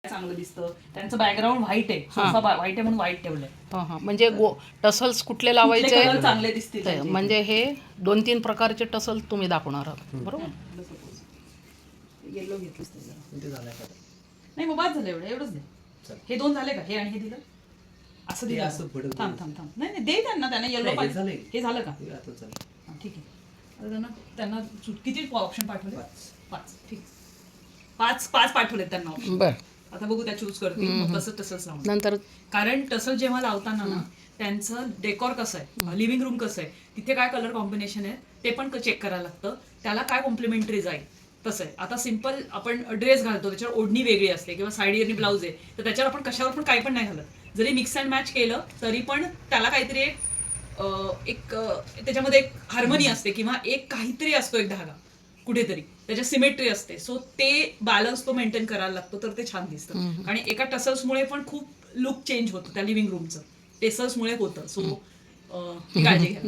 चांगलं दिसतं. त्यांचं बॅकग्राऊंड व्हाईट आहे, सोफा व्हाईट आहे म्हणून व्हाईट ठेवलंय. म्हणजे टसल्स कुठले लावायचे कलर चांगले दिसतील ते, म्हणजे हे 2-3 प्रकारचे टसल तुम्ही दाखवणार आहात, बरोबर? येलो घेतलीस नाही मग बाद झालं, एवढंच दे. हे 2 झाले का? हे आणि हे दिलं असं दिलं. थांब नाही दे त्यांना येलो पाहिजे. हे झालं का? ठीक आहे. आता त्यांना किती ऑप्शन पाठवले? 5. ठीक, 5 पाठवले त्यांना ऑप्शन. बर, आता बघू त्या चूज करतील. तसंच लावून नंतर कारण टसल जेव्हा लावताना ना त्यांचं डेकॉर कसं आहे, लिव्हिंग रूम कसं आहे, तिथे काय कलर कॉम्बिनेशन आहे ते पण चेक करायला लागतं. त्याला काय कॉम्प्लिमेंटरी जाईल तसं आहे. आता सिम्पल आपण ड्रेस घालतो, त्याच्यावर ओढणी वेगळी असते किंवा साडी आणि ब्लाऊज आहे, तर त्याच्यावर आपण कशावर पण काही पण नाही घालत. जरी मिक्स अँड मॅच केलं तरी पण त्याला काहीतरी एक त्याच्यामध्ये एक हार्मनी असते किंवा एक काहीतरी असतो, एक धागा कुठेतरी त्याच्या सिमेट्री असते. सो ते बॅलन्स तो मेंटेन करायला लागतो, तर ते छान दिसतं. आणि एका टसल्समुळे पण खूप लुक चेंज होतं त्या लिव्हिंग रूमचं, टेसल्समुळे होतं. सो काळजी घ्या.